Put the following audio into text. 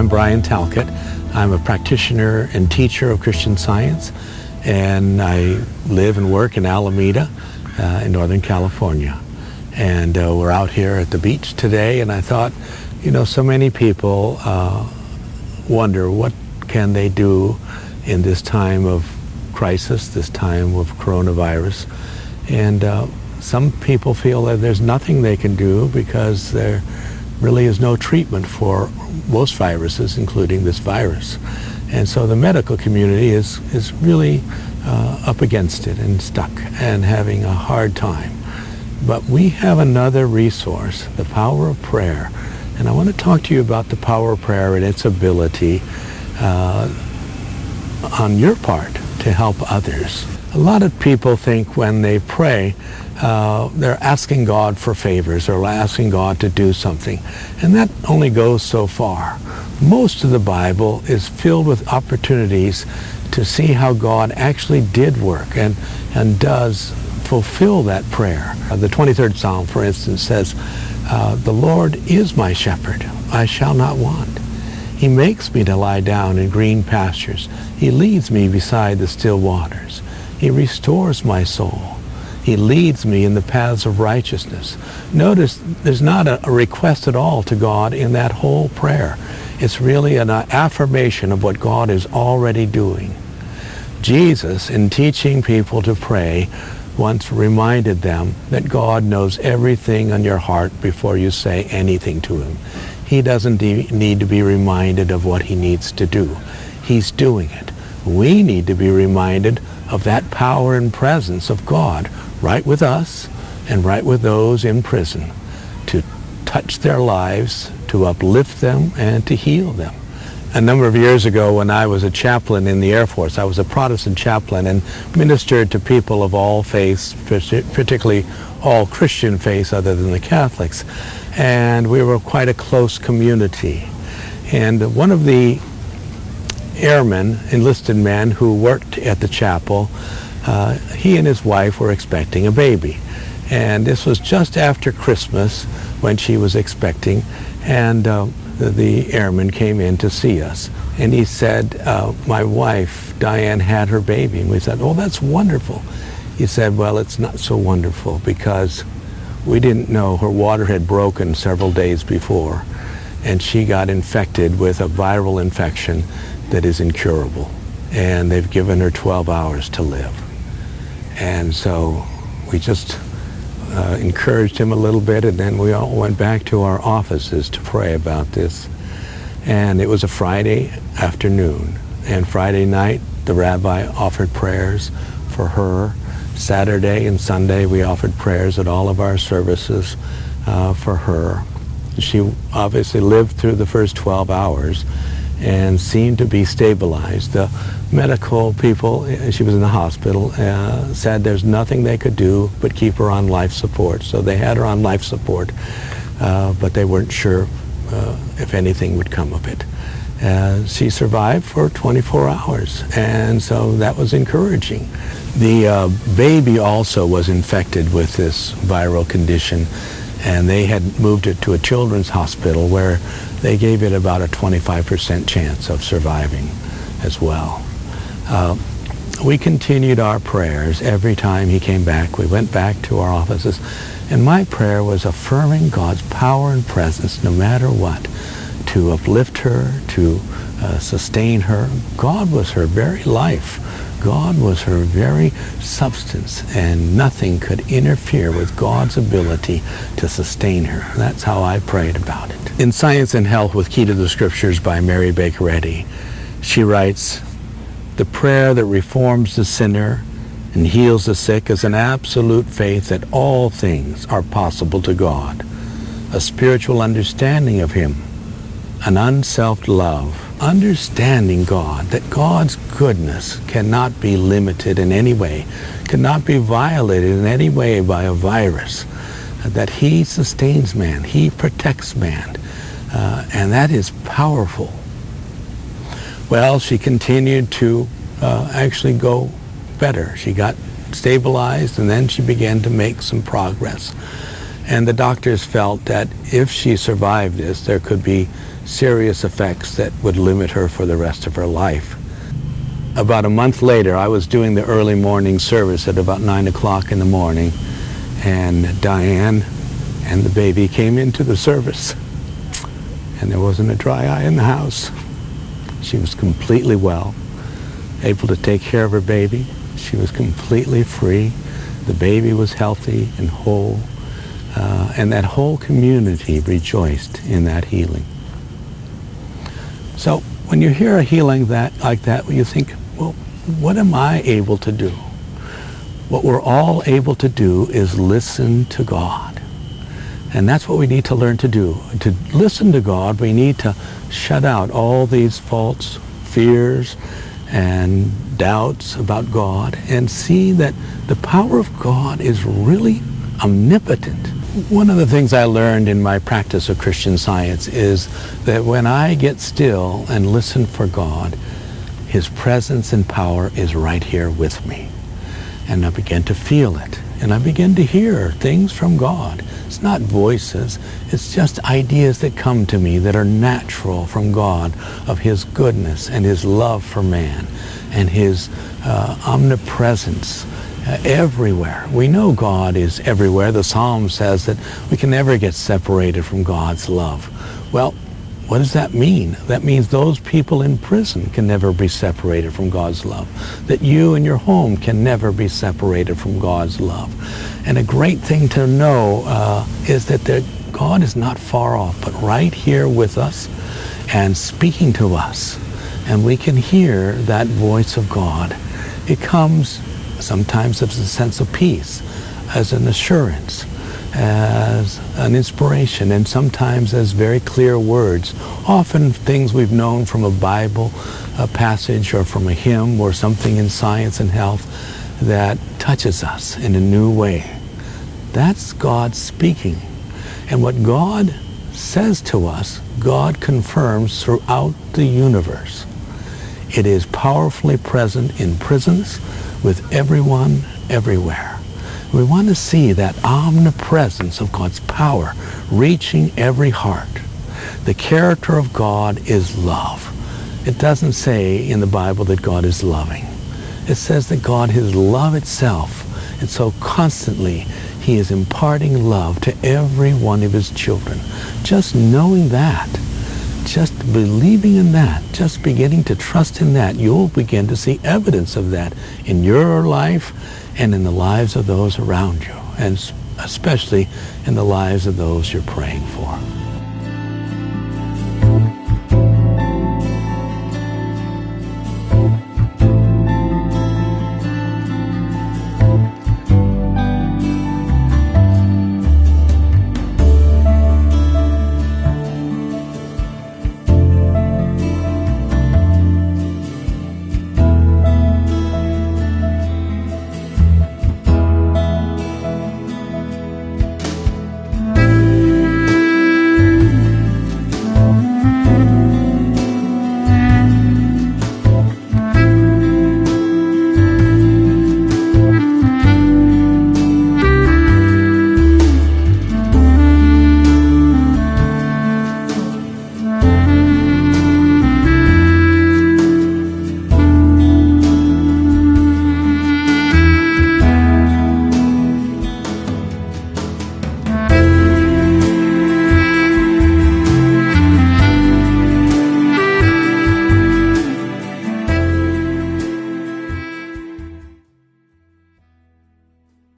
Brian Talcott. I'm a practitioner and teacher of Christian Science, and I live and work in Alameda in Northern California. And we're out here at the beach today, and I thought, you know, so many people wonder what can they do in this time of crisis, this time of coronavirus. And some people feel that there's nothing they can do because there really is no treatment for most viruses, including this virus. And so the medical community is really up against it and stuck and having a hard time. But we have another resource, the power of prayer. And I want to talk to you about the power of prayer and its ability on your part to help others. A lot of people think when they pray, they're asking God for favors or asking God to do something. And that only goes so far. Most of the Bible is filled with opportunities to see how God actually did work and does fulfill that prayer. The 23rd Psalm, for instance, says, "The Lord is my shepherd, I shall not want. He makes me to lie down in green pastures. He leads me beside the still waters. He restores my soul. He leads me in the paths of righteousness." Notice there's not a request at all to God in that whole prayer. It's really an affirmation of what God is already doing. Jesus, in teaching people to pray, once reminded them that God knows everything on your heart before you say anything to him. He doesn't need to be reminded of what he needs to do. He's doing it. We need to be reminded of that power and presence of God right with us and right with those in prison, to touch their lives, to uplift them, and to heal them. A number of years ago, when I was a chaplain in the Air Force, I was a Protestant chaplain and ministered to people of all faiths, particularly all Christian faiths other than the Catholics. And we were quite a close community. And one of the airmen, enlisted men who worked at the chapel, he and his wife were expecting a baby. And this was just after Christmas when she was expecting, and the airman came in to see us. And he said, "My wife, Diane, had her baby." And we said, "Oh, that's wonderful." He said, "Well, it's not so wonderful because we didn't know her water had broken several days before, and she got infected with a viral infection that is incurable, and they've given her 12 hours to live." And so we just encouraged him a little bit, and then we all went back to our offices to pray about this. And it was a Friday afternoon, and Friday night the rabbi offered prayers for her. Saturday and Sunday we offered prayers at all of our services for her. She obviously lived through the first 12 hours and seemed to be stabilized. The medical people, she was in the hospital, said there's nothing they could do but keep her on life support. So they had her on life support, but they weren't sure if anything would come of it. She survived for 24 hours, and so that was encouraging. The baby also was infected with this viral condition, and they had moved it to a children's hospital where they gave it about a 25% chance of surviving as well. We continued our prayers every time he came back. We went back to our offices, and my prayer was affirming God's power and presence no matter what, to uplift her, to sustain her. God was her very life. God was her very substance, and nothing could interfere with God's ability to sustain her. That's how I prayed about it. In Science and Health with Key to the Scriptures by Mary Baker Eddy, she writes, "The prayer that reforms the sinner and heals the sick is an absolute faith that all things are possible to God, a spiritual understanding of Him, an unselfed love, understanding God, that God's goodness cannot be limited in any way, cannot be violated in any way by a virus, that He sustains man, He protects man, and that is powerful." Well, she continued to actually go better. She got stabilized, and then she began to make some progress. And the doctors felt that if she survived this, there could be serious effects that would limit her for the rest of her life. About a month later, I was doing the early morning service at about 9 o'clock in the morning, and Diane and the baby came into the service, and there wasn't a dry eye in the house. She was completely well, able to take care of her baby. She was completely free. The baby was healthy and whole, and that whole community rejoiced in that healing. So when you hear a healing like that, you think, well, what am I able to do? What we're all able to do is listen to God. And that's what we need to learn to do. To listen to God, we need to shut out all these false fears and doubts about God and see that the power of God is really omnipotent. One of the things I learned in my practice of Christian Science is that when I get still and listen for God, His presence and power is right here with me. And I begin to feel it. And I begin to hear things from God. It's not voices. It's just ideas that come to me that are natural from God of His goodness and His love for man and His omnipresence everywhere. We know God is everywhere. The Psalm says that we can never get separated from God's love. Well, what does that mean? That means those people in prison can never be separated from God's love. That you and your home can never be separated from God's love. And a great thing to know is that God is not far off, but right here with us and speaking to us. And we can hear that voice of God. It comes sometimes as a sense of peace, as an assurance, as an inspiration, and sometimes as very clear words, often things we've known from a Bible passage or from a hymn or something in science and health that touches us in a new way. That's God speaking. And what God says to us, God confirms throughout the universe. It is powerfully present in prisons, with everyone, everywhere. We want to see that omnipresence of God's power reaching every heart. The character of God is love. It doesn't say in the Bible that God is loving. It says that God is love itself. And so constantly He is imparting love to every one of His children. Just knowing that, just believing in that, just beginning to trust in that, you'll begin to see evidence of that in your life and in the lives of those around you, and especially in the lives of those you're praying for.